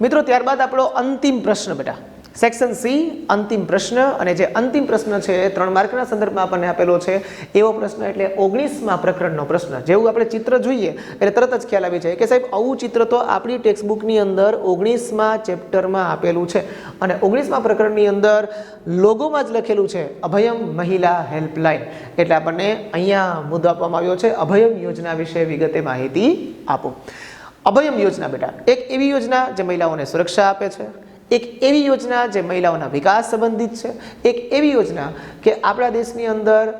મિત્રો ત્યારબાદ આપણો અંતિમ પ્રશ્ન બેટા સેક્શન સી અંતિમ પ્રશ્ન, અને જે અંતિમ પ્રશ્ન છે 3 માર્કના સંદર્ભમાં આપણને આપેલો છે એવો પ્રશ્ન એટલે 19મા પ્રકરણનો પ્રશ્ન. જેવું આપણે ચિત્ર જોઈએ એટલે તરત જ ખ્યાલ આવી જાય કે સાહેબ આવું ચિત્ર તો આપણી ટેક્સ્ટ બુકની અંદર 19મા ચેપ્ટરમાં આપેલું છે, અને 19મા પ્રકરણની અંદર લોગોમાં જ લખેલું છે અભયમ મહિલા હેલ્પલાઇન. એટલે આપણને અહીંયા મુદ્દો આપવામાં આવ્યો છે અભયમ યોજના વિશે વિગતે માહિતી આપો. અભયમ યોજના બેટા એક એવી યોજના જે મહિલાઓને સુરક્ષા આપે છે, એક એવી યોજના જે મહિલાઓના વિકાસ સંબંધિત છે, એક એવી યોજના કે આપણા દેશની અંદર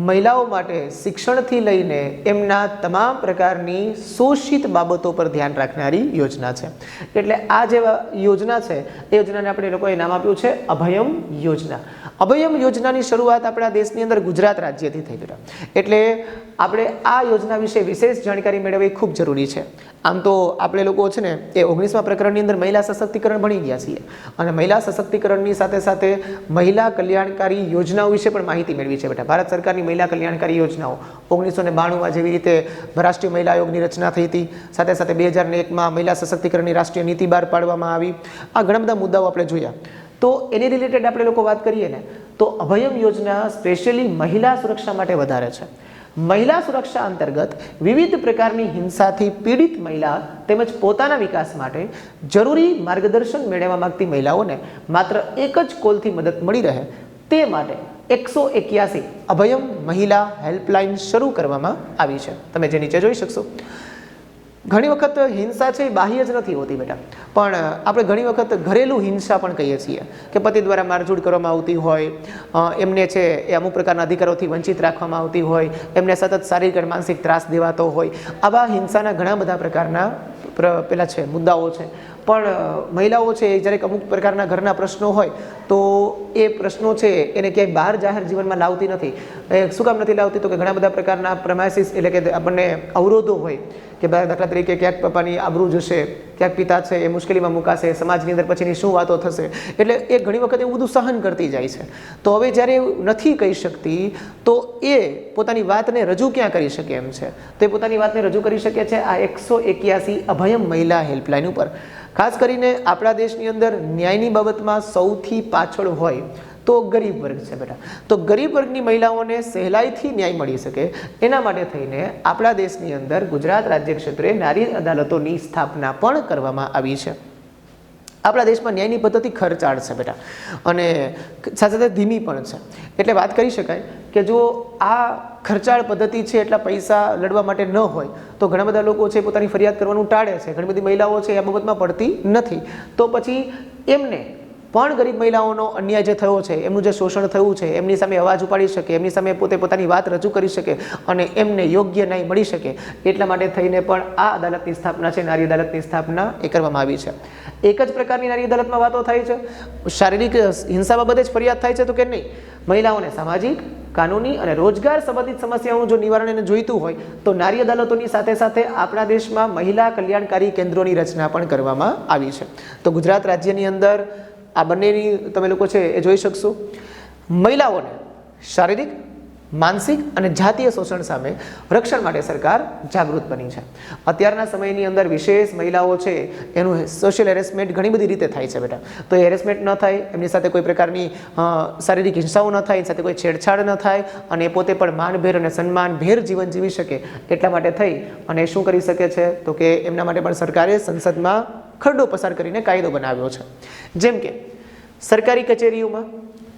મહિલાઓ માટે શિક્ષણથી લઈને એમના તમામ પ્રકારની શોષિત બાબતો પર ધ્યાન રાખનારી યોજના છે. એટલે આ જે યોજના છે એ યોજનાને આપણે લોકોએ નામ આપ્યું છે અભયમ યોજના. અભયમ યોજનાની શરૂઆત આપણા દેશની અંદર ગુજરાત રાજ્યથી થઈ બેટા. એટલે આપણે આ યોજના વિશે વિશેષ જાણકારી મેળવવી ખૂબ જરૂરી છે. આમ તો આપણે લોકો છે ને એ 19મા પ્રકરણની અંદર મહિલા સશક્તિકરણ ભણી ગયા છીએ, અને મહિલા સશક્તિકરણની સાથે સાથે મહિલા કલ્યાણકારી યોજનાઓ વિશે પણ માહિતી મેળવી છે બેટા. ભારત સરકારની મહિલા કલ્યાણકારી યોજનાઓ 1992માં જેવી રીતે રાષ્ટ્રીય મહિલા આયોગની રચના થઈ હતી, સાથે સાથે 2001માં મહિલા સશક્તિકરણની રાષ્ટ્રીય નીતિ બહાર પાડવામાં આવી. આ ઘણા બધા મુદ્દાઓ આપણે જોયા. તો એની રિલેટેડ આપણે લોકો વાત કરીએ ને તો અભયમ યોજના સ્પેશિયલી મહિલા સુરક્ષા માટે વધારે છે. મહિલા સુરક્ષા અંતર્ગત વિવિધ પ્રકારની હિંસાથી પીડિત મહિલા તેમજ પોતાના વિકાસ માટે જરૂરી માર્ગદર્શન મેળવવા માંગતી મહિલાઓને માત્ર એક જ કોલથી મદદ મળી રહે તે માટે 181 અભયમ મહિલા હેલ્પલાઇન શરૂ કરવામાં આવી છે. તમે જે નીચે જોઈ શકશો. ઘણી વખત હિંસા છે એ બાહ્ય જ નથી હોતી બેટા, પણ આપણે ઘણી વખત ઘરેલું હિંસા પણ કહીએ છીએ કે પતિ દ્વારા મારઝૂડ કરવામાં આવતી હોય, એમને છે એ અમુક પ્રકારના અધિકારોથી વંચિત રાખવામાં આવતી હોય, એમને સતત શારીરિક અને માનસિક ત્રાસ દેવાતો હોય. આવા હિંસાના ઘણા બધા પ્રકારના પેલા છે મુદ્દાઓ છે. પણ મહિલાઓ છે જ્યારે અમુક પ્રકારના ઘરના પ્રશ્નો હોય તો એ પ્રશ્નો છે એને ક્યાંય બહાર જાહેર જીવનમાં લાવતી નથી. શું કામ નથી લાવતી? તો કે ઘણા બધા પ્રકારના પ્રમાઇસીસ એટલે કે આપણને અવરોધો હોય કે દાખલા તરીકે ક્યાંક પપ્પાની આબરૂ જશે, ક્યાંક પિતા છે એ મુશ્કેલીમાં મુકાશે, સમાજની અંદર પછીની શું વાતો થશે, એટલે એ ઘણી વખત એવું બધું સહન કરતી જાય છે. તો હવે જ્યારે નથી કહી શકતી તો એ પોતાની વાતને રજૂ ક્યાં કરી શકે એમ છે? તો એ પોતાની વાતને રજૂ કરી શકે છે આ 181 અભયમ મહિલા હેલ્પલાઇન ઉપર. ખાસ કરીને આપણા દેશની અંદર ન્યાયની બાબતમાં સૌથી પાછળ હોય તો ગરીબ વર્ગ છે બેટા. તો ગરીબ વર્ગની મહિલાઓને સહેલાઈથી ન્યાય મળી શકે એના માટે થઈને આપણા દેશની અંદર ગુજરાત રાજ્ય ક્ષેત્રે નારી અદાલતોની સ્થાપના પણ કરવામાં આવી છે. આપણા દેશમાં ન્યાયની પદ્ધતિ ખર્ચાળ છે બેટા, અને સાથે સાથે ધીમી પણ છે. એટલે વાત કરી શકાય કે જો આ ખર્ચાળ પદ્ધતિ છે એટલા પૈસા લડવા માટે ન હોય તો ઘણા બધા લોકો છે પોતાની ફરિયાદ કરવાનું ટાળે છે. ઘણી બધી મહિલાઓ છે આ બાબતમાં પડતી નથી. તો પછી એમને પણ ગરીબ મહિલાઓનો અન્યાય જે થયો છે, એમનું જે શોષણ થયું છે, એમની સામે અવાજ ઉપાડી શકે, એમની સામે પોતે પોતાની વાત રજૂ કરી શકે અને એમને યોગ્ય ન્યાય મળી શકે એટલા માટે થઈને પણ આ અદાલતની સ્થાપના છે, નારી અદાલતની સ્થાપના એ કરવામાં આવી છે. એક જ પ્રકારની નારી અદાલતમાં વાતો થાય છે, શારીરિક હિંસા બાબતે જ ફરિયાદ થાય છે તો કે નહીં, મહિલાઓને સામાજિક, કાનૂની અને રોજગાર સંબંધિત સમસ્યાઓનું જો નિવારણ એને જોઈતું હોય તો નારી અદાલતોની સાથે સાથે આપણા દેશમાં મહિલા કલ્યાણકારી કેન્દ્રોની રચના પણ કરવામાં આવી છે. તો ગુજરાત રાજ્યની અંદર આ બંનેની તમે લોકો છે એ જોઈ શકશો. મહિલાઓને શારીરિક, માનસિક અને જાતીય શોષણ સામે રક્ષણ માટે સરકાર જાગૃત બની છે. અત્યારના સમયની અંદર વિશેષ મહિલાઓ છે એનું સોશિયલ હેરેસમેન્ટ ઘણી બધી રીતે થાય છે બેટા. તો એ હેરેસમેન્ટ ન થાય, એમની સાથે કોઈ પ્રકારની શારીરિક હિંસાઓ ન થાય, સાથે કોઈ છેડછાડ ન થાય, અને પોતે પણ માનભેર અને સન્માનભેર જીવન જીવી શકે એટલા માટે થઈ અને શું કરી શકે છે તો કે એમના માટે પણ સરકારે સંસદમાં ખરડો પસાર કરીને કાયદો બનાવ્યો છે. જેમ કે સરકારી કચેરીઓમાં,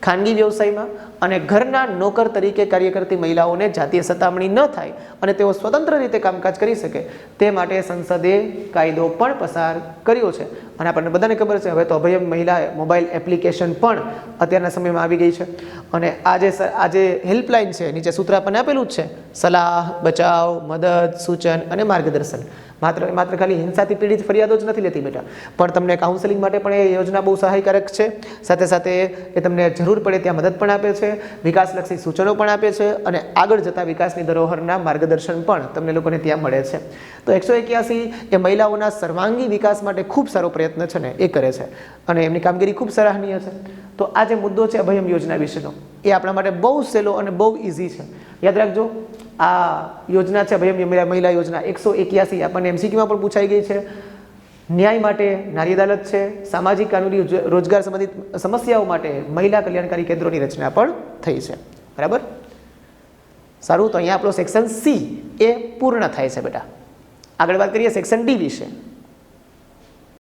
ખાનગી વ્યવસાયમાં અને ઘરના નોકર તરીકે કાર્ય કરતી મહિલાઓને જાતીય સતામણી ન થાય અને તેઓ સ્વતંત્ર રીતે કામકાજ કરી શકે તે માટે સંસદે કાયદો પણ પસાર કર્યો છે. અને આપણને બધાને ખબર છે હવે તો અભયમ મહિલા મોબાઈલ એપ્લિકેશન પણ અત્યારના સમયમાં આવી ગઈ છે. અને આજે હેલ્પલાઇન છે, નીચે સૂત્ર આપણને આપેલું જ છે, સલાહ, બચાવ, મદદ, સૂચન અને માર્ગદર્શન. માત્ર ખાલી હિંસાથી પીડિત ફરિયાદો જ નથી લેતી બેટા, પણ તમને કાઉન્સેલિંગ માટે પણ એ યોજના બહુ સહાયકારક છે. સાથે સાથે એ તમને જરૂર પડે ત્યાં મદદ પણ આપે છે, વિકાસલક્ષી સૂચનો પણ આપે છે અને આગળ જતા વિકાસની ધરોહરના માર્ગદર્શન પણ તમને લોકોને ત્યાં મળે છે. તો 181 એ મહિલાઓના સર્વાંગી વિકાસ માટે ખૂબ સારો પ્રયત્ન છે ને એ કરે છે અને એમની કામગીરી ખૂબ સરાહનીય છે. તો આ જે મુદ્દો છે અભયમ યોજના વિશેનો એ આપણા માટે બહુ સહેલો અને બહુ ઇઝી છે. યાદ રાખજો, આ યોજના છે અભયમ મહિલા યોજના 181 આપણને MCQમાં પણ પૂછાઈ ગઈ છે. ન્યાય માટે નારી અદાલત છે, સામાજિક કાનૂની રોજગાર સંબંધિત સમસ્યાઓ માટે મહિલા કલ્યાણકારી કેન્દ્રોની રચના પણ થઈ છે. બરાબર. સારું, તો અહીંયા આપણો સેક્શન સી એ પૂર્ણ થાય છે બેટા. આગળ વાત કરીએ સેક્શન ડી વિશે.